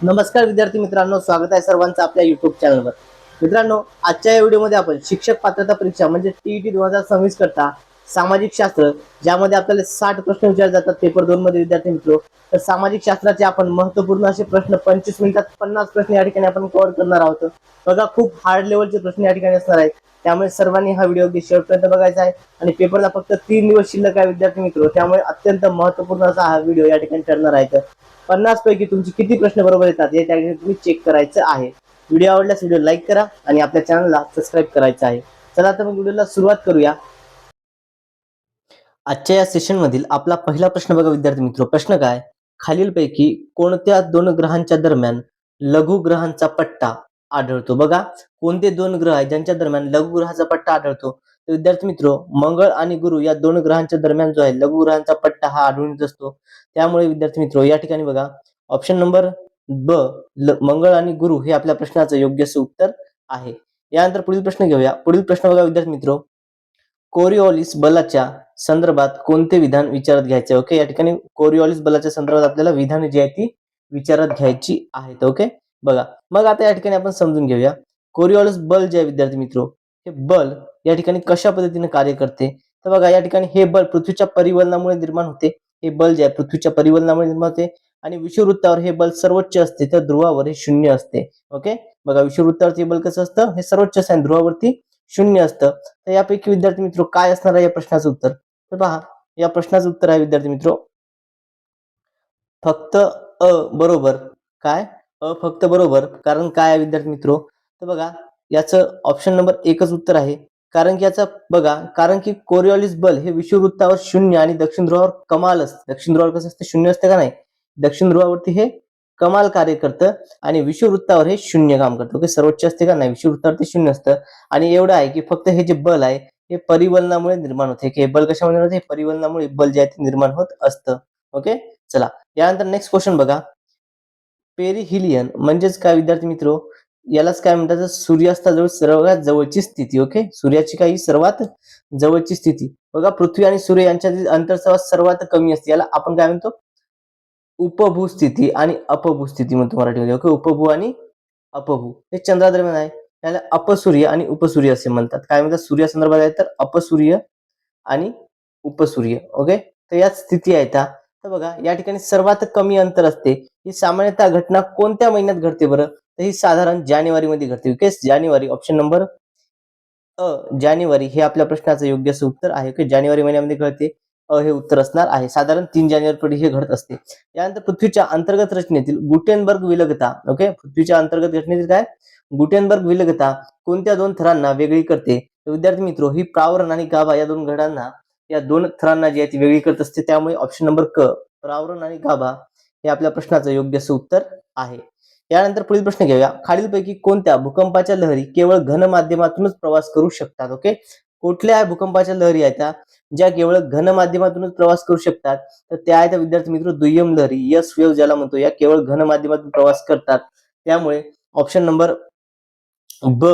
नमस्कार विद्यार्थी मित्रांनो, स्वागत आहे सर्वांचं आपल्या युट्यूब चॅनलवर. मित्रांनो, आजच्या या व्हिडिओमध्ये आपण शिक्षक पात्रता परीक्षा म्हणजे टीईटी 2026 करता सामाजिक शास्त्र, ज्यामध्ये आपल्याला 60 प्रश्न विचारले जातात पेपर 2 मध्ये विद्यार्थी मित्रो. तर सामाजिक शास्त्राचे आपण महत्त्वपूर्ण असे प्रश्न 25 मिनिटात 50 प्रश्न या ठिकाणी आपण कव्हर करणार आहोत. बघा, खूप हार्ड लेवलचे प्रश्न या ठिकाणी असणार आहेत, त्यामुळे सर्वांनी हा व्हिडिओ शेवटपर्यंत बघायचा आहे. आणि पेपरला फक्त 3 दिवस शिल्लक आहे विद्यार्थी मित्रो, त्यामुळे अत्यंत महत्त्वपूर्ण असा हा व्हिडिओ या ठिकाणी ठरणार आहे. 50 पैकी तुमचे किती प्रश्न बरोबर येतात या ठिकाणी तुम्ही चेक करायचं आहे. व्हिडिओ आवडल्यास व्हिडिओ लाईक करा आणि आपल्या चॅनलला सबस्क्राईब करायचं आहे. चला तर मग व्हिडिओला सुरुवात करूया. आजच्या या सेशन मधील आपला पहिला प्रश्न बघा विद्यार्थी मित्रो. प्रश्न काय? खालीलपैकी कोणत्या दोन ग्रहांच्या दरम्यान लघुग्रहांचा पट्टा आढळतो? बघा, कोणते दोन ग्रह आहेत ज्यांच्या दरम्यान लघुग्रहाचा पट्टा आढळतो? तर विद्यार्थी मित्रो, मंगळ आणि गुरु या दोन ग्रहांच्या दरम्यान जो आहे लघुग्रहांचा पट्टा हा आढळून येत असतो. त्यामुळे विद्यार्थी मित्रो या ठिकाणी बघा, ऑप्शन नंबर ब मंगळ आणि गुरु हे आपल्या प्रश्नाचं योग्य उत्तर आहे. यानंतर पुढील प्रश्न घेऊया. पुढील प्रश्न बघा विद्यार्थी मित्रो, कोरिओलिस बलाच्या संदर्भात कोणते विधान विचारात घ्यायचे? ओके, या ठिकाणी कोरिओलिस बलाच्या संदर्भात आपल्याला विधान जी आहे ती विचारात घ्यायची आहेत. ओके, बघा मग आता या ठिकाणी आपण समजून घेऊया. कोरिओलिस बल जे आहे विद्यार्थी मित्रो, हे बल या ठिकाणी कशा पद्धतीने कार्य करते? तर बघा, या ठिकाणी हे बल पृथ्वीच्या परिवलनामुळे निर्माण होते. हे बल जे आहे पृथ्वीच्या परिवलनामुळे निर्माण होते आणि विषुववृत्तावर हे बल सर्वोच्च असते, तर ध्रुवावर हे शून्य असते. ओके, बघा विषुववृत्तावरती बल कसं असतं? हे सर्वोच्च असते आणि ध्रुवावरती शून्य असतं. तर यापैकी विद्यार्थी मित्रो काय असणार आहे या प्रश्नाचं उत्तर? तर पहा, या प्रश्नाचं उत्तर आहे विद्यार्थी मित्रो फक्त अ बरोबर. काय? अ फक्त बरोबर. कारण काय आहे विद्यार्थी मित्रो? तर बघा, याचं ऑप्शन नंबर एकच उत्तर आहे. कारण की याचा बघा, कारण की कोरिओलिस बल हे विषुववृत्तावर शून्य आणि दक्षिण ध्रुवावर कमाल असते. दक्षिण ध्रुवावर कसं असतं? शून्य असतं का नाही? दक्षिण ध्रुवावरती हे कमाल कार्य करतं आणि विषुववृत्तावर हे शून्य काम करतं. ओके, सर्वोच्च असते का नाही? विषुववृत्तावरती शून्य असतं. आणि एवढं आहे की फक्त हे जे बल आहे हे परिवलनामुळे निर्माण होते. हे बल कशामुळे निर्माण होते? परिवलनामुळे बल जे आहे ते निर्माण होत असतं. ओके, चला यानंतर नेक्स्ट क्वेश्चन बघा. पेरिहिलियन म्हणजेच काय विद्यार्थी मित्रो? यालाच काय म्हणतात? सूर्यास्ताजवळ सर्वात जवळची स्थिती. ओके, सूर्याची काही सर्वात जवळची स्थिती. बघा, पृथ्वी आणि सूर्य यांच्यातील अंतर सर्वात कमी असते. याला आपण काय म्हणतो? उपभू स्थिती आणि अपभू स्थिती म्हणतो मराठीमध्ये. ओके, उपभू आणि अपभू हे चंद्रादरम्यान आहे. त्याला अपसूर्य आणि उपसूर्य असे म्हणतात. काय म्हणतात? सूर्यासंदर्भात आहे तर अपसूर्य आणि उपसूर्य. ओके, तर या स्थिती आहेत. तर बघा, या ठिकाणी सर्वात कमी अंतर असते. ही सामान्यतः घटना कोणत्या महिन्यात घडते बरं? तर ही साधारण जानेवारीमध्ये घडते. ओके, जानेवारी, ऑप्शन नंबर अ जानेवारी हे आपल्या प्रश्नाचं योग्य असं उत्तर आहे. ओके, जानेवारी महिन्यामध्ये घडते. हे उत्तर असणार आहे. साधारण 3 जानेवारी हे घडत असते. यानंतर पृथ्वीच्या अंतर्गत रचनेतील गुटेनबर्ग विलगता. ओके, पृथ्वीच्या अंतर्गत रचनेतील काय? गुटेनबर्ग विलगता कोणत्या दोन थरांना वेगळी करते? तर विद्यार्थी मित्रो, ही प्रावरण आणि गाभा या दोन घडांना, या दोन थरांना जी आहे ती वेगळी करत असते. त्यामुळे ऑप्शन नंबर क प्रावरण आणि गाभा हे आपल्या प्रश्नाचं योग्य असं उत्तर आहे. यानंतर पुढील प्रश्न घेऊया. खालीलपैकी कोणत्या भूकंपाच्या लहरी केवळ घन माध्यमातूनच प्रवास करू शकतात? ओके, कुठल्या भूकंपाच्या लहरी आहेत त्या ज्या केवळ घन माध्यमातूनच प्रवास करू शकतात? तर त्या आहेत विद्यार्थी मित्र दुय्यम लहरी, यस वेव्ह ज्याला म्हणतो, या केवळ घन माध्यमातून प्रवास करतात. त्यामुळे ऑप्शन नंबर ब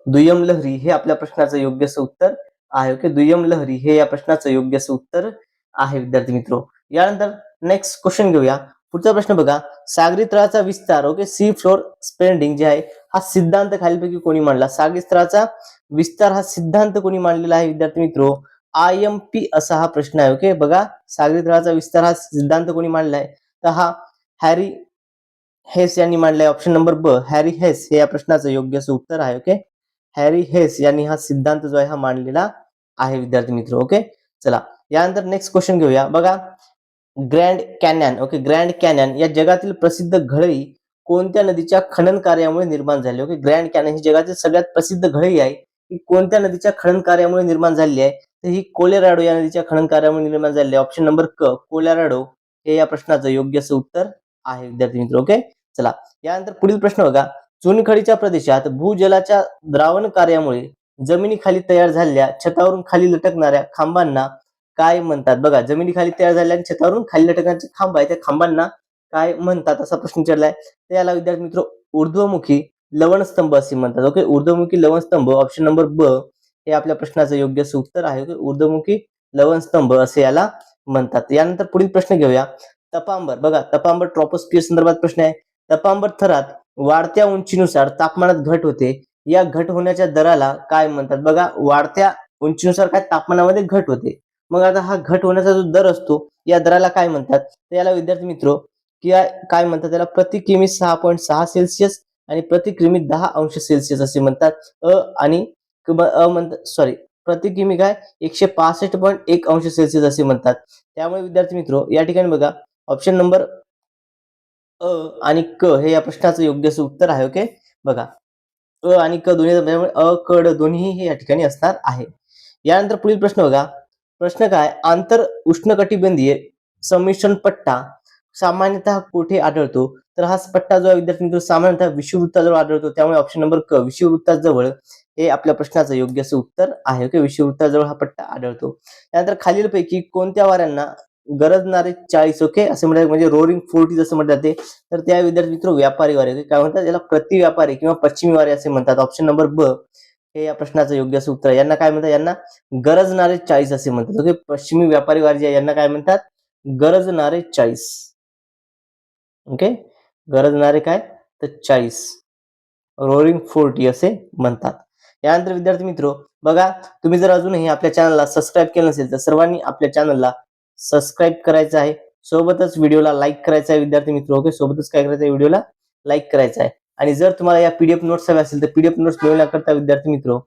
दुय्यम लहरी हे आपल्या प्रश्नाचं योग्य असं उत्तर आहे. ओके, दुय्यम लहरी हे या प्रश्नाचं योग्य असं उत्तर आहे विद्यार्थी मित्रो. यानंतर नेक्स्ट क्वेश्चन घेऊया. पुढचा प्रश्न बघा. सागरी तळाचा विस्तार, ओके, सी फ्लोर स्पेंडिंग जे आहे हा सिद्धांत खालीलपैकी कोणी मांडला? सागरी स्तराचा विस्तार हा सिद्धांत कोणी मांडलेला आहे विद्यार्थी मित्रो? IMP असा हा प्रश्न आहे. ओके, बघा, सागरी तळाचा विस्तार हा सिद्धांत कोणी मांडलाय? तर हा हॅरी हेस यांनी मांडलाय. ऑप्शन नंबर ब हॅरी हेस हे या प्रश्नाचं योग्य असं उत्तर आहे. ओके, हॅरी हेस यांनी हा सिद्धांत जो आहे हा मांडलेला आहे विद्यार्थी मित्र. ओके, चला यानंतर नेक्स्ट क्वेश्चन घेऊया. बघा, grand canon, okay, grand canon या जगातील प्रसिद्ध घळई कोणत्या नदीच्या खनन कार्यामुळे निर्माण झाली? ओके, ग्रँड कॅनन ही जगातील सगळ्यात प्रसिद्ध घळई आहे. ही कोणत्या नदीच्या खनन कार्यामुळे निर्माण झाली आहे? तर ही कोलोराडो या नदीच्या खनन कार्यामुळे निर्माण झाली आहे. ऑप्शन नंबर क कोलोराडो हे या प्रश्नाचं योग्य असं उत्तर आहे विद्यार्थी मित्र. ओके, चला यानंतर पुढील प्रश्न बघा. चुनखडीच्या प्रदेशात भूजलाच्या द्रावण कार्यामुळे जमिनीखाली तयार झालेल्या छतावरून खाली लटकणाऱ्या खांबांना काय म्हणतात? बघा, जमिनीखाली तयार झालेल्या आणि छतावरून खाली लटकण्याचे खांब आहे, त्या खांबांना काय म्हणतात असा प्रश्न विचारलाय. तर याला विद्यार्थी मित्र ऊर्ध्वमुखी लवणस्तंभ असे म्हणतात. ओके, ऊर्ध्वमुखी लवणस्तंभ ऑप्शन नंबर ब हे आपल्या प्रश्नाचं योग्य असं उत्तर आहे. ओके, ऊर्ध्वमुखी लवणस्तंभ असे याला म्हणतात. यानंतर पुढील प्रश्न घेऊया. तपांबर, बघा, तपांबर ट्रॉपोस्फिअर संदर्भात प्रश्न आहे. तपांबर थरात वाढत्या उंचीनुसार तापमानात घट होते, या घट होण्याच्या दराला काय म्हणतात? बघा, वाढत्या उंचीनुसार काय तापमानामध्ये घट होते. मग आता हा घट होण्याचा जो दर असतो या दराला काय म्हणतात? तर याला विद्यार्थी मित्र काय म्हणतात? त्याला प्रति किमी 6.6 सेल्सिअस आणि प्रति किमी 10 अंश सेल्सिअस असे म्हणतात. आणि म्हणतात, सॉरी, प्रति किमी काय 165.1 अंश सेल्सिअस असे म्हणतात. त्यामुळे विद्यार्थी मित्र या ठिकाणी बघा, ऑप्शन नंबर अ आणि क हे या प्रश्नाचं योग्य असं उत्तर आहे. ओके, बघा, आणि क दोन्ही, क ड दोन्ही हे या ठिकाणी असणार आहे. यानंतर पुढील प्रश्न बघा. प्रश्न काय? आंतर उष्णकटिबंधीय संमिश्रण पट्टा सामान्यतः कुठे आढळतो? तर हा पट्टा जो आहे विद्यार्थी मित्र सामान्यतः विषुववृत्ताजवळ आढळतो. त्यामुळे ऑप्शन नंबर क विषुववृत्ताजवळ हे आपल्या प्रश्नाचं योग्य असं उत्तर आहे. ओके, विषुववृत्ताजवळ हा पट्टा आढळतो. त्यानंतर खालीलपैकी कोणत्या वाऱ्यांना गरजणारे 40 ओके असे म्हणतात, म्हणजे रोरिंग 40 असं म्हटलं जाते? तर त्या विद्यार्थी मित्र व्यापारी वारे, काय म्हणतात याला? प्रति व्यापारी किंवा पश्चिमी वारे असे म्हणतात. ऑप्शन नंबर ब हे या प्रश्नाचं योग्य असं उत्तर आहे. यांना काय म्हणतात? यांना गरजणारे 40 असे म्हणतात. ओके, पश्चिमी व्यापारी वारे जे यांना काय म्हणतात? गरजणारे 40. ओके, गरजणारे काय? तर 40, रोरिंग 40 असे म्हणतात. यानंतर विद्यार्थी मित्र बघा, तुम्ही जर अजूनही आपल्या चॅनलला सबस्क्राईब केलं नसेल तर सर्वांनी आपल्या चॅनलला सबस्क्राईब करायचं आहे. सोबतच व्हिडिओला लाईक करायचा आहे विद्यार्थी मित्र. ओके, सोबतच काय करायचं आहे? व्हिडिओला लाईक करायचा आहे. आणि जर तुम्हाला या पीडीएफ नोट्स हव्या असेल तर पीडीएफ नोट्स मिळवण्याकरता विद्यार्थी मित्र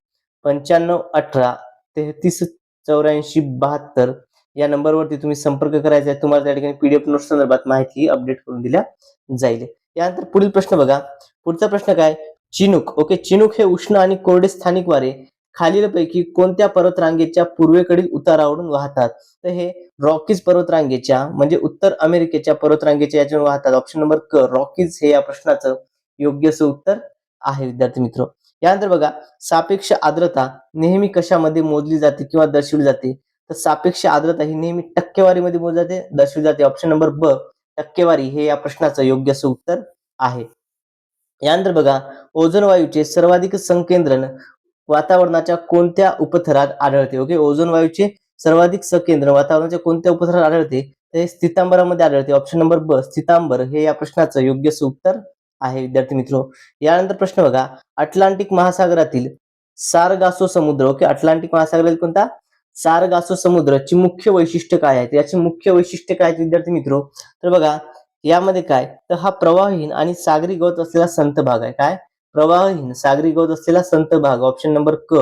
9518 338472 या नंबरवरती तुम्ही संपर्क करायचा आहे. तुम्हाला त्या ठिकाणी पीडीएफ नोट्स संदर्भात माहिती अपडेट करून दिल्या जाईल. यानंतर पुढील प्रश्न बघा. पुढचा प्रश्न काय? चिनूक. ओके, चिनूक हे उष्ण आणि कोरडे स्थानिक वारे खालीलपैकी कोणत्या पर्वतरांगेच्या पूर्वेकडील उतारावरून वाहतात? तर हे रॉकीज पर्वतरांगेच्या, म्हणजे उत्तर अमेरिकेच्या पर्वतरांगेच्या याच्यावर वाहतात. ऑप्शन नंबर क रॉकीज हे या प्रश्नाचं योग्य असं उत्तर आहे विद्यार्थी मित्र. यानंतर बघा, सापेक्ष आर्द्रता नेहमी कशामध्ये मोजली जाते किंवा दर्शवली जाते? तर सापेक्ष आर्द्रता ही नेहमी टक्केवारीमध्ये मोजली जाते, दर्शवली जाते. ऑप्शन नंबर ब टक्केवारी हे या प्रश्नाचं योग्य असं उत्तर आहे. यानंतर बघा, ओझोन वायूचे सर्वाधिक संकेंद्रण वातावरणाच्या कोणत्या उपथरात आढळते? ओके, ओझोन वायूचे सर्वाधिक संकेंद्रण वातावरणाच्या कोणत्या उपथरात आढळते? तर हे स्थितांबरामध्ये आढळते. ऑप्शन नंबर ब स्थितांबर हे या प्रश्नाचं योग्य असं उत्तर आहे विद्यार्थी मित्र. यानंतर प्रश्न बघा, अटलांटिक महासागरातील सारगासो समुद्र. ओके, अटलांटिक महासागरातील कोणता? सारगासो समुद्राची मुख्य वैशिष्ट्य काय आहेत? याची मुख्य वैशिष्ट्य काय आहेत विद्यार्थी मित्र? तर बघा, यामध्ये काय? तर हा प्रवाहहीन आणि सागरी गवत असलेला संत भाग आहे. काय? प्रवाहहीन सागरी गवत असलेला संत भाग. ऑप्शन नंबर क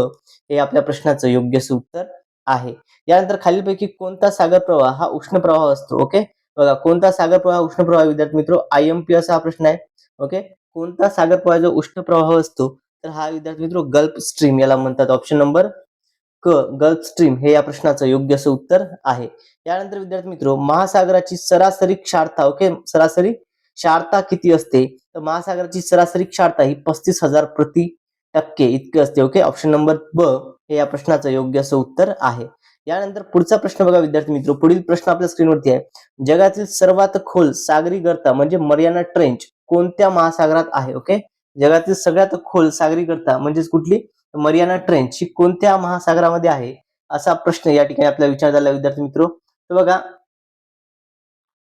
हे आपल्या प्रश्नाचं योग्य असं उत्तर आहे. यानंतर खालीलपैकी कोणता सागर प्रवाह हा उष्ण प्रवाह असतो? ओके, बघा, कोणता सागर प्रवाह उष्ण प्रवाह विद्यार्थी मित्र? IMP असा हा प्रश्न आहे. ओके, कोणता सागर प्रवाह जो उष्ण प्रवाह असतो? तर हा विद्यार्थी मित्र गल्फ स्ट्रीम याला म्हणतात. ऑप्शन नंबर क गल्फ स्ट्रीम हे या प्रश्नाचं योग्य असं उत्तर आहे. यानंतर विद्यार्थी मित्र महासागराची सरासरी क्षारता. ओके, सरासरी क्षारता किती असते? तर महासागराची सरासरी क्षारता ही 35,000 प्रति टक्के इतके असते. ओके, ऑप्शन नंबर ब हे या प्रश्नाचं योग्य असं उत्तर आहे. यानंतर पुढचा प्रश्न बघा विद्यार्थी मित्र. पुढील प्रश्न आपल्या स्क्रीनवरती आहे. जगातील सर्वात खोल सागरी गर्ता म्हणजे मरियाना ट्रेंच कोणत्या महासागरात आहे? ओके, जगातील सगळ्यात खोल सागरी गर्ता म्हणजेच कुठली? मरियाना ट्रेंच ही कोणत्या महासागरामध्ये आहे? असा प्रश्न या ठिकाणी आपल्याला विचारला झाला विद्यार्थी मित्र. तर बघा,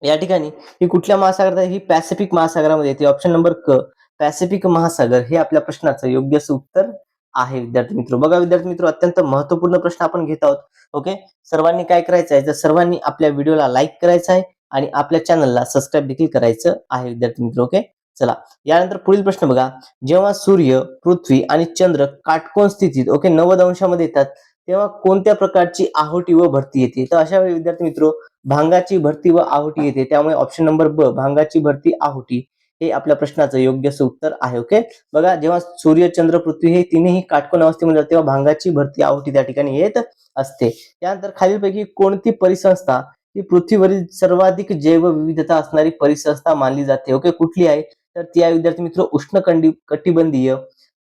या ठिकाणी ही कुठल्या महासागरात आहे? ही पॅसिफिक महासागरामध्ये येते. ऑप्शन नंबर क पॅसिफिक महासागर हे आपल्या प्रश्नाचं योग्य असं उत्तर आहे विद्यार्थी मित्र. बघा विद्यार्थी मित्र, अत्यंत महत्वपूर्ण प्रश्न आपण घेत आहोत. ओके, सर्वांनी काय करायचं आहे? तर सर्वांनी आपल्या व्हिडिओला लाईक करायचं आहे आणि आपल्या चॅनलला सबस्क्राईब देखील करायचं आहे विद्यार्थी मित्र. ओके, चला, यानंतर पुढील प्रश्न बघा. जेव्हा सूर्य, पृथ्वी आणि चंद्र काटकोन स्थितीत ओके 90 अंशामध्ये येतात तेव्हा कोणत्या प्रकारची आहुती व भरती येते? तर अशा वेळी विद्यार्थी मित्र भांगाची भरती व आहुती येते. त्यामुळे ऑप्शन नंबर ब भांगाची भरती आहुती हे आपल्या प्रश्नाचं योग्य असं उत्तर आहे. ओके, बघा, जेव्हा सूर्य, चंद्र, पृथ्वी हे तिन्ही काटकोन अवस्थेमध्ये जातात तेव्हा भांगाची भरती आहुती त्या ठिकाणी येत असते. त्यानंतर खालीलपैकी कोणती परिसंस्था ही पृथ्वीवरील सर्वाधिक जैवविविधता असणारी परिसंस्था मानली जाते? ओके, कुठली आहे? तर ती आहे विद्यार्थी मित्र कटिबंधीय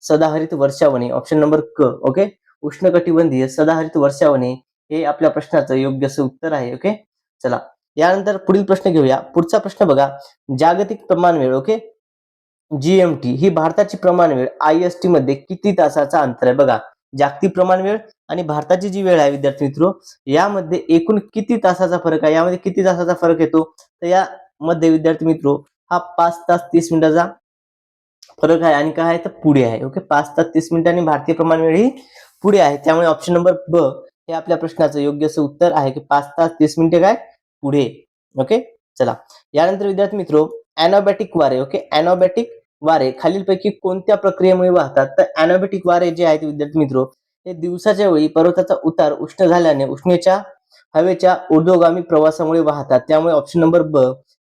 सदाहरित वर्षावने. ऑप्शन नंबर क. ओके, उष्णकटिबंधीय सदाहरित वर्षावने हे आपल्या प्रश्नाचं योग्य असं उत्तर आहे. ओके, चला, यानंतर पुढील प्रश्न घेऊया. पुढचा प्रश्न बघा, जागतिक प्रमाणवेळ ओके GMT ही भारताची प्रमाणवेळ IST मध्ये किती तासाचा अंतर आहे? बघा, जागतिक प्रमाणवेळ आणि भारताची जी वेळ आहे विद्यार्थी मित्र यामध्ये एकूण किती तासाचा फरक आहे? यामध्ये किती तासाचा फरक येतो? तर यामध्ये विद्यार्थी मित्र हा 5 तास 30 मिनिटाचा फरक आहे आणि काय आहे तर पुढे आहे. ओके, 5 तास 30 मिनिटांनी भारतीय प्रमाण वेळ ही पुढे आहे. त्यामुळे ऑप्शन नंबर ब हे आपल्या प्रश्नाचं योग्य असं उत्तर आहे की 5 तास 30 मिनिटे काय पुढे. ओके, चला यानंतर विद्यार्थी मित्रो ॲनाबॅटिक वारे. ओके, ॲनाबॅटिक वारे खालीलपैकी कोणत्या प्रक्रियेमुळे वाहतात? तर ॲनाबॅटिक वारे जे आहेत विद्यार्थी मित्रो हे दिवसाच्या वेळी पर्वताचा उतार उष्ण झाल्याने उष्णतेच्या हवेच्या ऊर्ध्वगामी प्रवासामुळे वाहतात. त्यामुळे ऑप्शन नंबर ब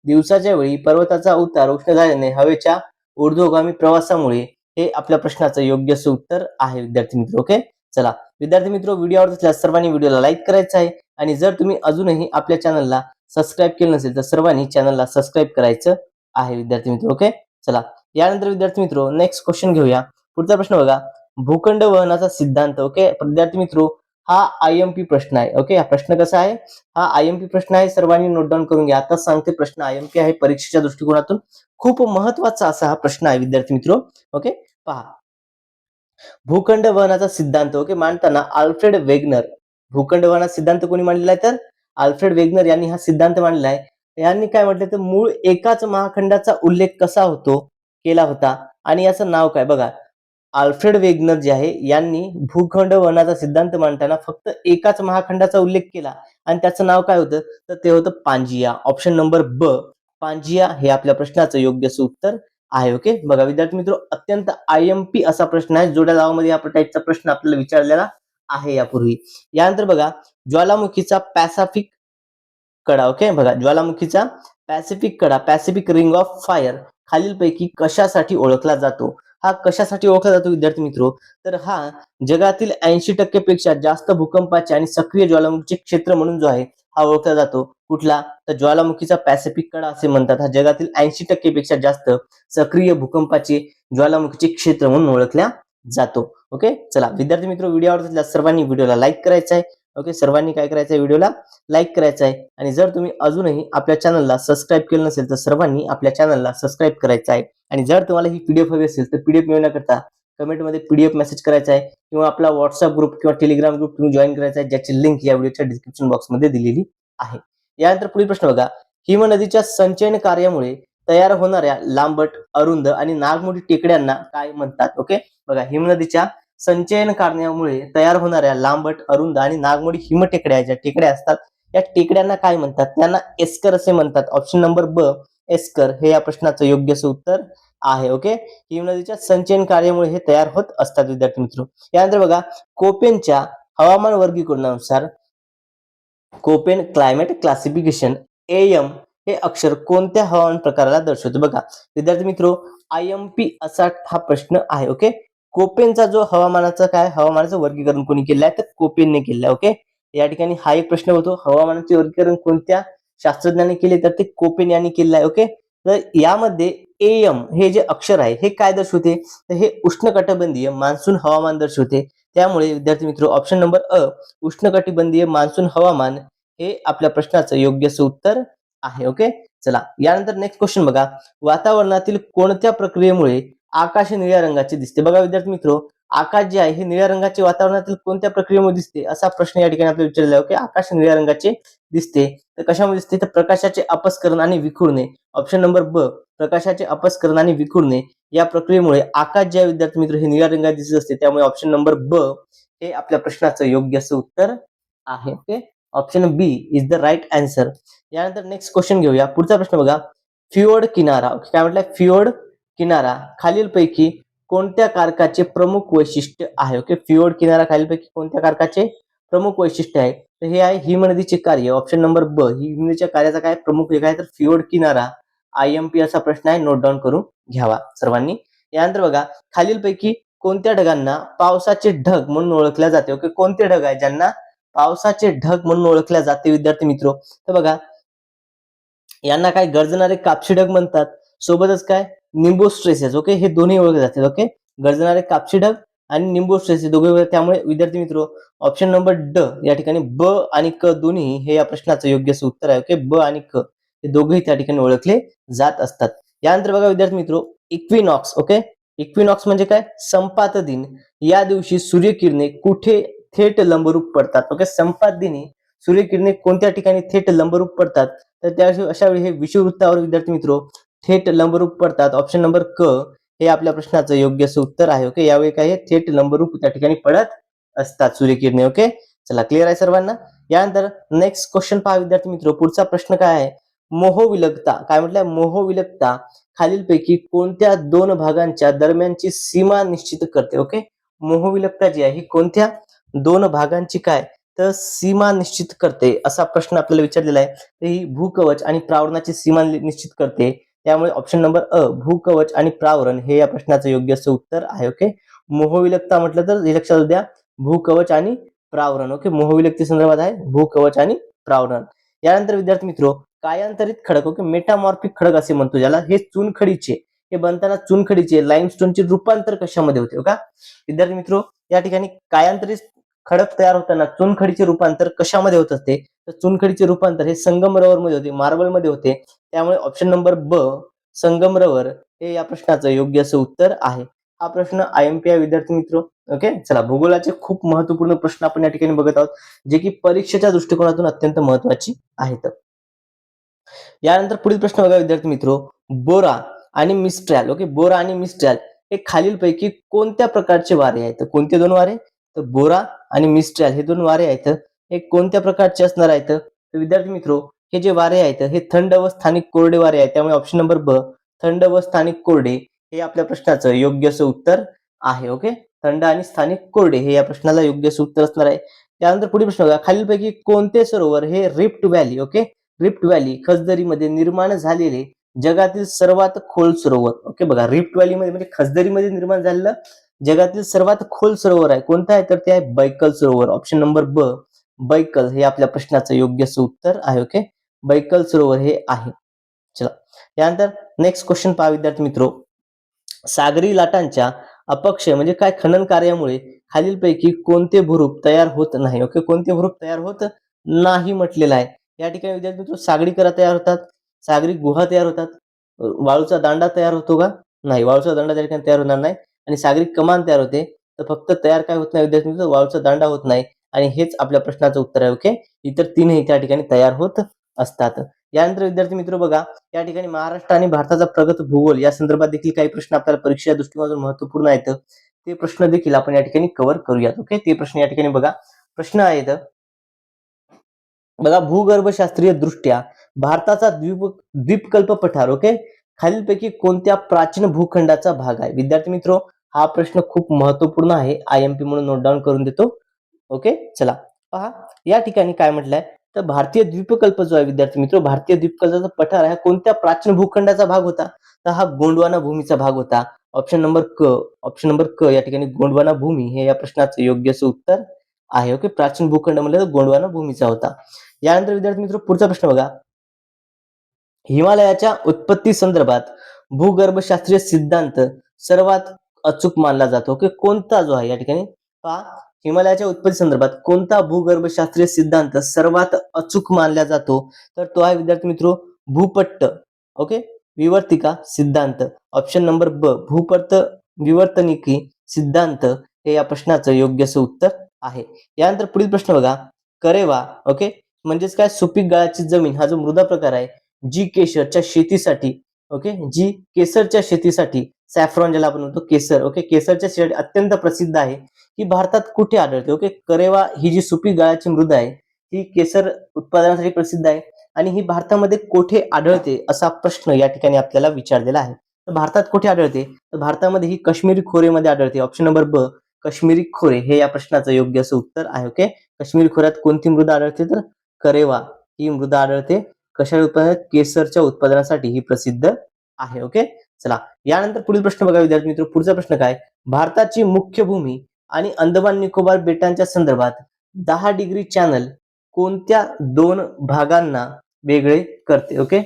दिवसाच्या वेळी पर्वताचा उतार उष्ण झाल्याने हवेच्या ऊर्ध्वगामी प्रवासामुळे हे आपल्या प्रश्नाचं योग्य असं उत्तर आहे विद्यार्थी मित्र. ओके, चला विद्यार्थी मित्र व्हिडिओ आवडत असल्यास सर्वांनी व्हिडिओला लाईक करायचं आहे आणि जर तुम्ही अजूनही आपल्या चॅनलला सबस्क्राईब केलं नसेल तर सर्वांनी चॅनलला सबस्क्राईब करायचं आहे विद्यार्थी मित्र. ओके, चला यानंतर विद्यार्थी मित्र नेक्स्ट क्वेश्चन घेऊया. पुढचा प्रश्न बघा, भूखंड वहनाचा सिद्धांत. ओके विद्यार्थी मित्र हा IMP प्रश्न आहे. ओके, हा प्रश्न कसा आहे? हा IMP प्रश्न आहे. सर्वांनी नोट डाऊन करून घ्या. आता सांगते प्रश्न IMP आहे परीक्षेच्या दृष्टिकोनातून खूप महत्वाचा असा हा प्रश्न आहे विद्यार्थी मित्र. ओके, पहा भूखंड वहनाचा सिद्धांत ओके मांडताना अल्फ्रेड वेगनर. भूखंड वहनाचा सिद्धांत कोणी मांडलेला आहे तर अल्फ्रेड वेगनर यांनी हा सिद्धांत मांडला आहे. यांनी काय म्हटलं तर मूळ एकाच महाखंडाचा उल्लेख कसा होतो केला होता आणि याचं नाव काय? बघा अल्फ्रेड वेगनर जे आहे यांनी भूखंड वहनाचा सिद्धांत मांडताना फक्त एकाच महाखंडाचा उल्लेख केला आणि त्याचं नाव काय होतं तर ते होतं पांजिया. ऑप्शन नंबर ब पांजिया हे आपल्या प्रश्नाचं योग्य असं उत्तर आहे. ओके, बघा विद्यार्थी मित्र अत्यंत IMP असा प्रश्न आहे. जोड्या लावामध्ये या टाईपचा प्रश्न आपल्याला विचारलेला आहे यापूर्वी. यानंतर बघा ज्वालामुखीचा पॅसिफिक कडा. ओके, बघा ज्वालामुखीचा Pacific Kada Pacific ring of fire खालीलपैकी कशासाठी ओळखला जातो? हा कशासाठी ओळखला जातो विद्यार्थी मित्र? तर हा जगातील 80% पेक्षा जास्त भूकंपाचे आणि सक्रिय ज्वालामुखीचे क्षेत्र म्हणून जो आहे हा ओळखला जातो. कुठला? तर ज्वालामुखीचा पॅसिफिक कडा असे म्हणतात. हा जगातील 80% पेक्षा जास्त सक्रिय भूकंपाचे ज्वालामुखीचे क्षेत्र म्हणून ओळखल्या जातो. ओके, चला विद्यार्थी मित्र व्हिडिओ आवडत असल्यास सर्वांनी व्हिडिओला लाईक करायचा आहे. ओके, सर्वांनी काय करायचं आहे व्हिडिओला लाईक करायचं आहे आणि जर तुम्ही अजूनही आपल्या चॅनलला सबस्क्राईब केलं नसेल तर सर्वांनी आपल्या चॅनलला सबस्क्राईब करायचं आहे आणि जर तुम्हाला ही PDF हवी असेल तर PDF मिळवण्याकरता कमेंटमध्ये PDF मेसेज करायचा आहे किंवा आपला व्हॉट्सअप ग्रुप किंवा टेलिग्राम ग्रुप तुम्ही जॉईन करायचा आहे ज्याची लिंक या व्हिडिओच्या डिस्क्रिप्शन बॉक्समध्ये दिलेली आहे. यानंतर पुढील प्रश्न बघा, हिमनदीच्या संचयन कार्यामुळे तयार होणाऱ्या लांबट अरुंद आणि नागमोडी टेकड्यांना काय म्हणतात? ओके, बघा हिमनदीच्या संचयन कार्यामुळे तयार होणाऱ्या लांबट अरुंद आणि नागमोडी हिमटेकड्या ज्या टेकड्या असतात या टेकड्यांना काय म्हणतात? त्यांना एस्कर असे म्हणतात. ऑप्शन नंबर ब एस्कर हे या प्रश्नाचं योग्य असं उत्तर आहे. ओके, हिमनदीच्या संचयन कार्यामुळे हे तयार होत असतात विद्यार्थी मित्र. यानंतर बघा कोपेनच्या हवामान वर्गीकरणानुसार कोपेन क्लायमेट क्लासिफिकेशन AM हे अक्षर कोणत्या हवामान प्रकाराला दर्शवते? बघा विद्यार्थी मित्र IMP असा हा प्रश्न आहे. ओके, कोपेनचा जो हवामानाचा काय हवामानाचं वर्गीकरण कोणी केलं आहे तर कोपेनने केलं आहे. ओके, या ठिकाणी हा एक प्रश्न होतो हवामानाचे वर्गीकरण कोणत्या शास्त्रज्ञाने केले तर ते कोपेन यांनी केलं आहे. ओके, तर यामध्ये AM हे जे अक्षर आहे हे काय दर्शवते तर हे उष्णकटिबंधीय मान्सून हवामान दर्शवते. त्यामुळे विद्यार्थी मित्र ऑप्शन नंबर अ उष्णकटिबंधीय मान्सून हवामान हे आपल्या प्रश्नाचं योग्य असं उत्तर आहे. ओके, चला यानंतर नेक्स्ट क्वेश्चन बघा, वातावरणातील कोणत्या प्रक्रियेमुळे आकाश निळ्या रंगाचे दिसते? बघा विद्यार्थी मित्र आकाश जे आहे हे निळ्या रंगाचे वातावरणातील कोणत्या प्रक्रियेमुळे दिसते असा प्रश्न या ठिकाणी आपल्याला विचारला आहे. ओके, आकाश निळ्या रंगाचे दिसते तर कशामुळे दिसते तर प्रकाशाचे अपस्करण आणि विखुरणे. ऑप्शन नंबर ब प्रकाशाचे अपस्करण आणि विखुरणे या प्रक्रियेमुळे आकाश जे विद्यार्थी मित्र हे निळ्या रंगात दिसत असते. त्यामुळे ऑप्शन नंबर ब हे आपल्या प्रश्नाचं योग्य असं उत्तर आहे. Okay, option B is the right answer. यानंतर नेक्स्ट क्वेश्चन घेऊया. पुढचा प्रश्न बघा, फियोर्ड किनारा. ओके, काय म्हटलंय? फियोर्ड किनारा खालीलपैकी कोणत्या कारकाचे प्रमुख वैशिष्ट्य आहे? ओके, फियोर्ड किनारा खालीलपैकी कोणत्या कारकाचे प्रमुख वैशिष्ट्य आहे? तर हे आहे हिमनदीचे कार्य. ऑप्शन नंबर ब हिमनदीच्या कार्याचा काय प्रमुख एक आहे तर फियोर्ड किनारा. IMP असा प्रश्न आहे, नोट डाऊन करून घ्यावा सर्वांनी. यानंतर बघा खालीलपैकी कोणत्या ढगांना पावसाचे ढग म्हणून ओळखल्या जाते? ओके, कोणते ढग आहे ज्यांना पावसाचे ढग म्हणून ओळखल्या जाते विद्यार्थी मित्र? तर बघा यांना काय गर्जणारे कापशी ढग म्हणतात. सोबतच काय निम्बोस्ट्रेसेस. ओके, हे दोन्ही ओळखले जातात. ओके, गर्जणारे कापशी ढग आणि निम्बोस्ट्रेसेस दोघे. त्यामुळे विद्यार्थी मित्र ऑप्शन नंबर ड या ठिकाणी ब आणि क दोन्ही हे या प्रश्नाचं योग्य असं उत्तर आहे. ओके, ब आणि क हे दोघेही त्या ठिकाणी ओळखले जात असतात. यानंतर बघा विद्यार्थी मित्र इक्विनॉक्स. ओके, इक्विनॉक्स म्हणजे काय? संपात दिन. या दिवशी सूर्यकिरणे कुठे थेट लंबरूप पडतात? ओके, संपात दिनी सूर्यकिरणे कोणत्या ठिकाणी थेट लंबरूप पडतात तर त्या अशा वेळी हे विषुववृत्तावर विद्यार्थी मित्र थेट लंबरूप पडतात. ऑप्शन नंबर क हे आपल्या प्रश्नाचं योग्य असं उत्तर आहे. ओके, यावेळी काय थेट लंबरूप त्या ठिकाणी पडत असतात सूर्यकिरणे. ओके, चला क्लिअर आहे सर्वांना. यानंतर नेक्स्ट क्वेश्चन पहा विद्यार्थी मित्र. पुढचा प्रश्न काय आहे? मोहविलगता. काय म्हटलंय? मोहविलगता खालीलपैकी कोणत्या दोन भागांच्या दरम्यानची सीमा निश्चित करते? ओके, मोहविलगता जी आहे ही कोणत्या दोन भागांची काय तर सीमा निश्चित करते असा प्रश्न आपल्याला विचारलेला आहे. तर ही भूकवच आणि प्रावरणाची सीमा निश्चित करते. त्यामुळे ऑप्शन नंबर अ भूकवच आणि प्रावरण हे या प्रश्नाचं योग्य असं उत्तर आहे. ओके, मोहविलगता म्हटलं तर हे लक्षात द्या, भूकवच आणि प्रावरण. ओके, मोहविलगती संदर्भात आहे भूकवच आणि प्रावरण. यानंतर विद्यार्थी मित्र, कायांतरित खडक. ओके, मेटामॉर्फिक खडक असे म्हणतो ज्याला, हे चुनखडीचे, हे बनताना चुनखडीचे लाईमस्टोनचे रूपांतर कशामध्ये होते? का विद्यार्थी मित्र, या ठिकाणी कायांतरित खडक तयार होताना चुनखडीचे रूपांतर कशामध्ये होत असते? तर चुनखडीचे रूपांतर हे संगमरवर मध्ये होते, मार्बल मध्ये होते. त्यामुळे ऑप्शन नंबर ब संगमरवर हे या प्रश्नाचं योग्य असं उत्तर आहे. हा प्रश्न IMP आहे विद्यार्थी मित्र. ओके, चला भूगोलाचे खूप महत्वपूर्ण प्रश्न आपण या ठिकाणी बघत आहोत, जे की परीक्षेच्या दृष्टिकोनातून अत्यंत महत्वाची आहेत. यानंतर पुढील प्रश्न बघा विद्यार्थी मित्र. बोरा आणि मिस्ट्रॅल. ओके, बोरा आणि मिस्ट्रॅल हे खालीलपैकी कोणत्या प्रकारचे वारे आहेत? कोणते दोन वारे? तर बोरा आणि मिस्ट्रॅल हे दोन वारे आहेत, हे कोणत्या प्रकारचे असणार आहेत? तर विद्यार्थी मित्र, हे जे वारे आहेत हे थंड व स्थानिक कोरडे वारे आहेत. त्यामुळे ऑप्शन नंबर ब थंड व स्थानिक कोरडे हे आपल्या प्रश्नाचं योग्य असं उत्तर आहे. ओके, थंड आणि स्थानिक कोरडे हे या प्रश्नाला योग्य असं उत्तर असणार आहे. त्यानंतर पुढील प्रश्न बघा. खालीलपैकी कोणते सरोवर हे रिफ्ट व्हॅली, ओके, रिफ्ट व्हॅली खसदरीमध्ये निर्माण झालेले जगातील सर्वात खोल सरोवर? ओके, बघा रिफ्ट व्हॅली मध्ये म्हणजे खसदरीमध्ये निर्माण झालेलं जगातील सर्वात खोल सरोवर आहे. कोणतं आहे? तर ते आहे बैकल सरोवर. ऑप्शन नंबर ब बैकल हे आपल्या प्रश्नाचं योग्य असं उत्तर आहे. ओके, बैकल सरोवर हे आहे. चला, यानंतर नेक्स्ट क्वेश्चन पहा विद्यार्थी मित्र. सागरी लाटांच्या अपक्ष म्हणजे काय खनन कार्यामुळे खालीलपैकी कोणते भूरूप तयार होत नाही? ओके, कोणते भूरूप तयार होत नाही म्हटलेलं आहे. या ठिकाणी विद्यार्थी मित्र, सागरी करा तयार होतात, सागरी गुहा तयार होतात, वाळूचा दांडा तयार होतो का? नाही, वाळूचा दांडा त्या ठिकाणी तयार होणार नाही. आणि सागरी कमान तयार होते, तर फक्त तयार काय होत नाही विद्यार्थी मित्र? वाळूचा दांडा होत नाही. आणि हेच आपल्या प्रश्नाचं उत्तर आहे. ओके, इतर तीनही त्या ठिकाणी तयार होत असतात. यानंतर विद्यार्थी मित्र बघा, या ठिकाणी महाराष्ट्र आणि भारताचा प्रगत भूगोल या संदर्भात देखील काही प्रश्न आपल्याला परीक्षेच्या दृष्टिकोनातून महत्वपूर्ण आहेत. ते प्रश्न देखील आपण या ठिकाणी कव्हर करूयात. ओके, ते प्रश्न या ठिकाणी बघा. प्रश्न आहेत बघा, भूगर्भशास्त्रीय दृष्ट्या भारताचा द्वीपकल्प पठार, ओके, खालीलपैकी कोणत्या प्राचीन भूखंडाचा भाग आहे? विद्यार्थी मित्र, हा प्रश्न खूप महत्वपूर्ण आहे, IMP म्हणून नोट डाऊन करून देतो. ओके, चला पहा या ठिकाणी काय म्हटलंय, तर भारतीय द्वीपकल्प जो आहे विद्यार्थी मित्र, भारतीय द्वीपकल्पाचा पठार आहे कोणत्या प्राचीन भूखंडाचा भाग होता? तर हा गोंडवाना भूमीचा भाग होता. ऑप्शन नंबर क, ऑप्शन नंबर क या ठिकाणी गोंडवाना भूमी हे या प्रश्नाचं योग्य असं उत्तर आहे. ओके, प्राचीन भूखंड म्हणलं तर गोंडवाना भूमीचा होता. यानंतर विद्यार्थी मित्र पुढचा प्रश्न बघा. हिमालयाच्या उत्पत्ती संदर्भात भूगर्भशास्त्रीय सिद्धांत सर्वात अचूक मानला जातो? ओके, कोणता जो आहे या ठिकाणी पहा, हिमालयाच्या उत्पत्ती संदर्भात कोणता भूगर्भशास्त्रीय सिद्धांत सर्वात अचूक मानला जातो? तर तो आहे विद्यार्थी मित्र भूपट्ट, ओके, विवर्तिका सिद्धांत. ऑप्शन नंबर ब भूपट्ट विवर्तनिकी सिद्धांत हे या प्रश्नाचं योग्य असं उत्तर आहे. यानंतर पुढील प्रश्न बघा. करेवा, ओके, म्हणजेच काय सुपीक गाळाची जमीन हा जो मृदा प्रकार आहे, जी केशरच्या शेतीसाठी, ओके, जी केसरच्या शेतीसाठी, सॅफ्रॉन ज्याला आपण म्हणतो केसर, ओके, केसरच्या शेती अत्यंत प्रसिद्ध आहे. ही भारतात कुठे आढळते? ओके, करेवा ही जी सुपीक गाळाची मृदा आहे ही केसर उत्पादनासाठी प्रसिद्ध आहे. आणि ही भारतामध्ये कुठे आढळते असा प्रश्न या ठिकाणी आपल्याला विचारलेला आहे. तर भारतात कुठे आढळते? तर भारतामध्ये ही काश्मीरी खोरेमध्ये आढळते. ऑप्शन नंबर ब काश्मीरी खोरे हे या प्रश्नाचं योग्य असं उत्तर आहे. ओके, काश्मीरी खोऱ्यात कोणती मृदा आढळते? तर करेवा ही मृदा आढळते. कशा उत्पादनात? केसरच्या उत्पादनासाठी ही प्रसिद्ध आहे. ओके, चला यानंतर पुढील प्रश्न बघा विद्यार्थी मित्र. पुढचा प्रश्न काय? भारताची मुख्य भूमी आणि अंदमान निकोबार बेटांच्या संदर्भात 10 डिग्री चॅनल कोणत्या दोन भागांना वेगळे करते? ओके,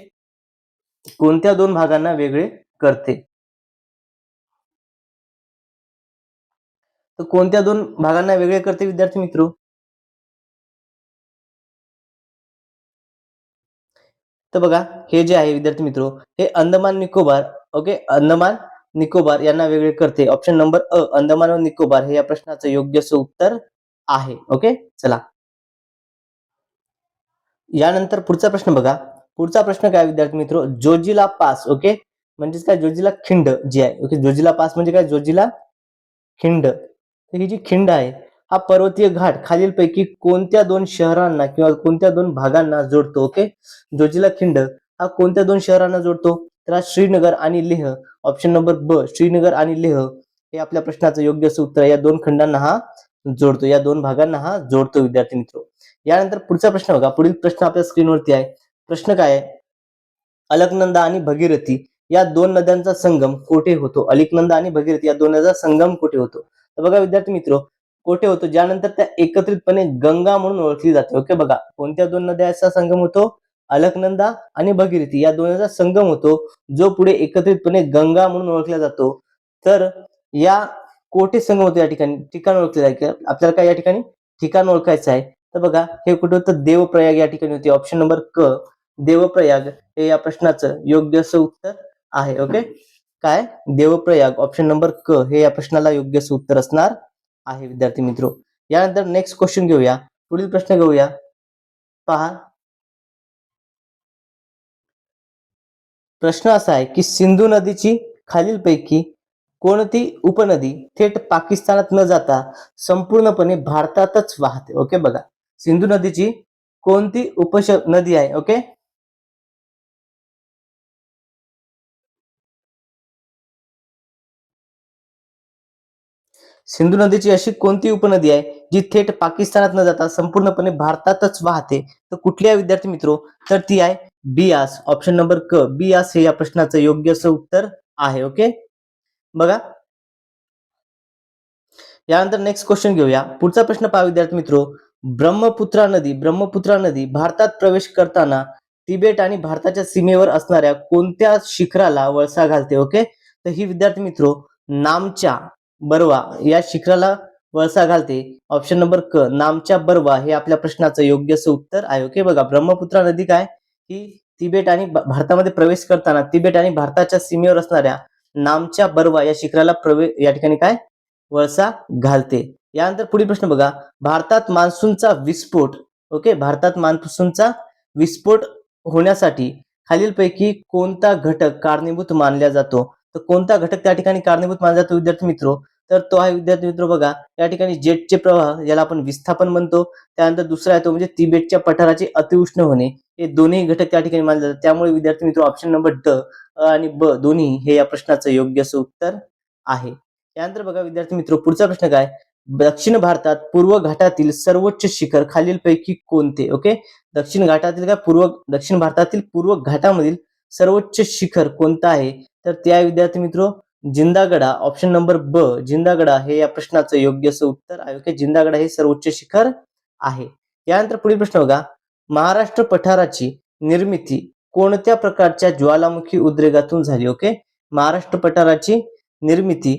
कोणत्या दोन भागांना वेगळे करते? तर कोणत्या दोन भागांना वेगळे करते विद्यार्थी मित्र? तर बघा, हे जे आहे विद्यार्थी मित्र, हे अंदमान निकोबार, ओके, अंदमान निकोबार यांना वेगळे करते. ऑप्शन नंबर अ अंदमान व निकोबार हे या प्रश्नाचं योग्य असं उत्तर आहे. ओके, चला यानंतर पुढचा प्रश्न बघा. पुढचा प्रश्न काय विद्यार्थी मित्र, जोजिला पास. ओके, म्हणजेच काय, जोजिला खिंड जी आहे. ओके, जोजिला पास म्हणजे काय, जोजिला खिंड. तर ही जी खिंड आहे, हा पर्वतीय घाट खालीलपैकी कोणत्या दोन शहरांना किंवा कोणत्या दोन भागांना जोडतो. ओके, जोजिला खिंड हा कोणत्या दोन शहरांना जोडतो, तर श्रीनगर आणि लेह. ऑप्शन नंबर ब, श्रीनगर आणि लेह हे आपल्या प्रश्नाचं योग्य असं उत्तर. या दोन खंडांना हा जोडतो, या दोन भागांना हा जोडतो विद्यार्थी मित्र. यानंतर पुढचा प्रश्न बघा. पुढील प्रश्न आपल्या स्क्रीनवरती आहे. प्रश्न काय आहे, अलकनंदा आणि भगीरथी या दोन नद्यांचा संगम कोठे होतो. अलकनंदा आणि भगीरथी या दोन नद्यांचा संगम कुठे होतो. तर बघा विद्यार्थी मित्र, कोठे होतो, ज्यानंतर त्या एकत्रितपणे गंगा म्हणून ओळखली जाते. ओके, बघा कोणत्या दोन नद्यांचा संगम होतो, अलकनंदा आणि भगीरथी या दोनचा संगम होतो, जो पुढे एकत्रितपणे गंगा म्हणून ओळखला जातो. तर या कोठे संगम होतो, या ठिकाणी ठिकाण ओळखले आहे. आपल्याला काय या ठिकाणी ठिकाण ओळखायचं आहे. तर बघा हे कुठे होतं, देवप्रयाग या ठिकाणी होते. ऑप्शन नंबर क, देवप्रयाग हे या प्रश्नाचं योग्य असं उत्तर आहे. ओके, काय, देवप्रयाग. ऑप्शन नंबर क हे या प्रश्नाला योग्य असं उत्तर असणार आहे विद्यार्थी मित्र. यानंतर नेक्स्ट क्वेश्चन घेऊया. पुढील प्रश्न घेऊया. पहा, प्रश्न असा आहे की सिंधू नदीची खालीलपैकी कोणती उपनदी थेट पाकिस्तानात न जाता संपूर्णपणे भारतातच वाहते. ओके, बघा सिंधू नदीची कोणती नदी आहे. ओके, सिंधू नदीची अशी कोणती उपनदी आहे जी थेट पाकिस्तानात न जाता संपूर्णपणे भारतातच वाहते. तर कुठली आहे विद्यार्थी मित्रो, तर ती आहे बियास. ऑप्शन नंबर क, बियास हे या प्रश्नाचं योग्य असं उत्तर आहे. ओके, बघा यानंतर नेक्स्ट क्वेश्चन घेऊया. पुढचा प्रश्न पहा विद्यार्थी मित्रो, ब्रह्मपुत्रा नदी भारतात प्रवेश करताना तिबेट आणि भारताच्या सीमेवर असणाऱ्या कोणत्या शिखराला वळसा घालते. ओके, तर ही विद्यार्थी मित्रो नामच्या बरवा या शिखराला वळसा घालते. ऑप्शन नंबर क, नामच्या बरवा हे आपल्या प्रश्नाचं योग्य असं उत्तर आहे. ओके, बघा ब्रह्मपुत्रा नदी काय, ही तिबेट आणि भारतामध्ये प्रवेश करताना तिबेट आणि भारताच्या सीमेवर असणाऱ्या नामच्या बरवा या शिखराला या ठिकाणी काय, वळसा घालते. यानंतर पुढील प्रश्न बघा, भारतात मान्सूनचा विस्फोट. ओके, भारतात मान्सूनचा विस्फोट होण्यासाठी खालीलपैकी कोणता घटक कारणीभूत मानला जातो. तर कोणता घटक त्या ठिकाणी कारणीभूत मानला जातो विद्यार्थी मित्रो, तर तो आहे विद्यार्थी मित्र बघा या ठिकाणी जेटचे प्रवाह, याला आपण विस्थापन म्हणतो. त्यानंतर दुसरा आहे तो म्हणजे तिबेटच्या पठाराचे अतिउष्ण होणे. हे दोन्ही घटक त्या ठिकाणी मानले जातात. त्यामुळे विद्यार्थी मित्र ऑप्शन नंबर ड, आणि ब दोन्ही हे या प्रश्नाचं योग्य असं उत्तर आहे. यानंतर बघा विद्यार्थी मित्र, पुढचा प्रश्न काय, दक्षिण भारतात पूर्व घाटातील सर्वोच्च शिखर खालीलपैकी कोणते. ओके, दक्षिण भारतातील पूर्व घाटामधील सर्वोच्च शिखर कोणतं आहे, तर ते आहे विद्यार्थी मित्र जिंदागडा. ऑप्शन नंबर ब, जिंदागडा हे या प्रश्नाचं योग्य असं उत्तर आहे. ओके, जिंदागडा हे सर्वोच्च शिखर आहे. यानंतर पुढील प्रश्न बघा, महाराष्ट्र पठाराची निर्मिती कोणत्या प्रकारच्या ज्वालामुखी उद्रेकातून झाली. ओके, महाराष्ट्र पठाराची निर्मिती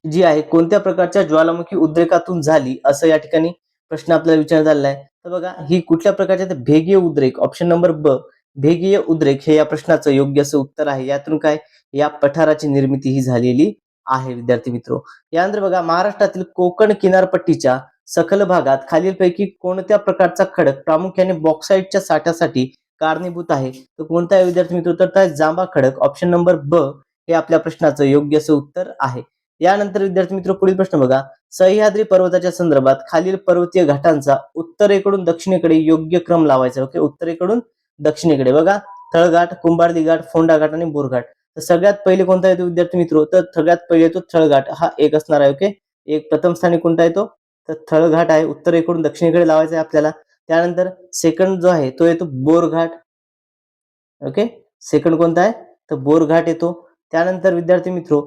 जी आहे कोणत्या प्रकारच्या ज्वालामुखी उद्रेकातून झाली, असं या ठिकाणी प्रश्न आपल्याला विचारण्यात आलेला आहे. तर बघा ही कुठल्या प्रकारच्या, भेगीय उद्रेक. ऑप्शन नंबर ब, भेगीय उद्रेक हे या प्रश्नाचं योग्य असं उत्तर आहे. यातून काय, या पठाराची निर्मिती ही झालेली आहे विद्यार्थी मित्रो. यानंतर बघा, महाराष्ट्रातील कोकण किनारपट्टीच्या सखल भागात खालीलपैकी कोणत्या प्रकारचा खडक प्रामुख्याने बॉक्साईटच्या साठ्यासाठी कारणीभूत आहे. तर कोणता आहे विद्यार्थी मित्र, तर त्या जांबा खडक. ऑप्शन नंबर ब हे आपल्या प्रश्नाचं योग्य असं उत्तर आहे. यानंतर विद्यार्थी मित्र पुढील प्रश्न बघा, सह्याद्री पर्वताच्या संदर्भात खालील पर्वतीय घाटांचा उत्तरेकडून दक्षिणेकडे योग्य क्रम लावायचा. ओके, उत्तरेकडून दक्षिणेकडे बघा, थळघाट, कुंभार्ली घाट, फोंडा घाट आणि बोरघाट. तर सगळ्यात पहिले कोणता येतो विद्यार्थी मित्र, तर सगळ्यात पहिले येतो थळघाट, हा एक असणार आहे. ओके, एक प्रथम स्थानी कोणता येतो, तर थळघाट आहे, उत्तरेकडून दक्षिणेकडे लावायचा आहे आपल्याला. त्यानंतर सेकंड जो आहे तो येतो बोरघाट. ओके, सेकंड कोणता आहे, तर बोरघाट येतो. त्यानंतर विद्यार्थी मित्र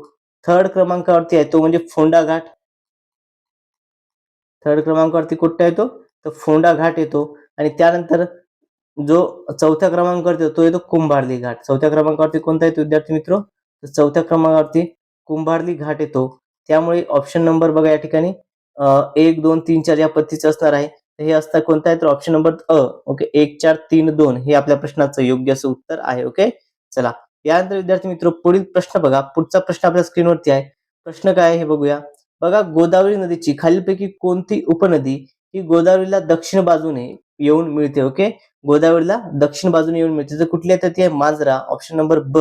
थर्ड क्रमांकावरती आहे तो म्हणजे फोंडा घाट. थर्ड क्रमांकावरती कुठला येतो, तर फोंडा घाट येतो. आणि त्यानंतर जो चौथ्या क्रमांकावरती येतो तो येतो कुंभार्ली घाट. चौथ्या क्रमांकावरती कोणता येतो विद्यार्थी मित्र, तर चौथ्या क्रमांकावरती कुंभार्ली घाट येतो. त्यामुळे ऑप्शन नंबर बघा या ठिकाणी 1 2 3 4 या पद्धतीचं असणार आहे. हे असतं कोणता आहे, तर ऑप्शन नंबर अ. ओके, 1 4 3 2 हे आपल्या प्रश्नाचं योग्य असं उत्तर आहे. ओके, चला यानंतर विद्यार्थी मित्र पुढील प्रश्न बघा. पुढचा प्रश्न आपल्या स्क्रीनवरती आहे. प्रश्न काय आहे हे बघूया. बघा, गोदावरी नदीची खालीलपैकी कोणती उपनदी ही गोदावरीला दक्षिण बाजूने येऊन मिळते. ओके, गोदावरीला दक्षिण बाजूने येऊन मिळते. तर कुठली आहे तर ती आहे मांजरा. ऑप्शन नंबर ब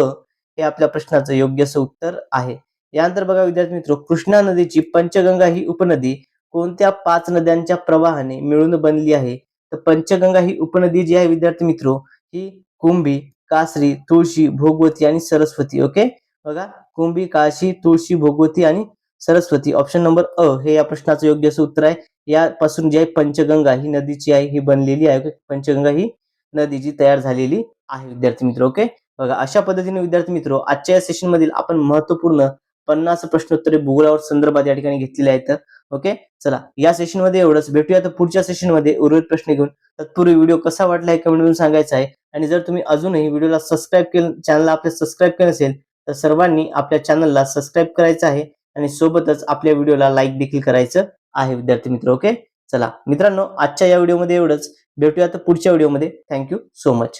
हे आपल्या प्रश्नाचं योग्य असं उत्तर आहे. यानंतर बघा विद्यार्थी मित्र, कृष्णा नदीची पंचगंगा ही उपनदी कोणत्या 5 नद्यांच्या प्रवाहाने मिळून बनली आहे? तर पंचगंगा ही उपनदी जी आहे विद्यार्थी मित्र, ही कुंभी, कासरी, तुळशी, भोगवती आणि सरस्वती. ओके, बघा कुंभी, काशी, तुळशी, भोगवती आणि सरस्वती. ऑप्शन नंबर अ हे या प्रश्नाचं योग्य असं उत्तर आहे. यापासून जी आहे पंचगंगा ही नदीची आहे ही बनलेली आहे. पंचगंगा ही नदी जी तयार झालेली आहे विद्यार्थी मित्र. ओके, बघा अशा पद्धतीने विद्यार्थी मित्र आजच्या या सेशन मधील आपण महत्वपूर्ण 50 प्रश्नोत्तरे भूगोलावर संदर्भात या ठिकाणी घेतलेले आहेत. ओके, चला या सेशन मध्ये एवढंच. भेटूया तर पुढच्या सेशन मध्ये उर्वरित प्रश्न घेऊन. तत्पूर्वी व्हिडिओ कसा वाटला हे कमेंट करून सांगायचं आहे. आणि जर तुम्ही अजूनही व्हिडिओला सबस्क्राईब केलं, चॅनलला आपल्या सबस्क्राईब केलं नसेल तर सर्वांनी आपल्या चॅनलला सबस्क्राईब करायचं आहे आणि सोबतच आपल्या व्हिडिओला लाईक देखील करायचं आहे विद्यार्थी मित्र. ओके, चला मित्रांनो आजच्या या व्हिडिओमध्ये एवढंच. भेटूया तर पुढच्या व्हिडिओमध्ये. Thank you so much.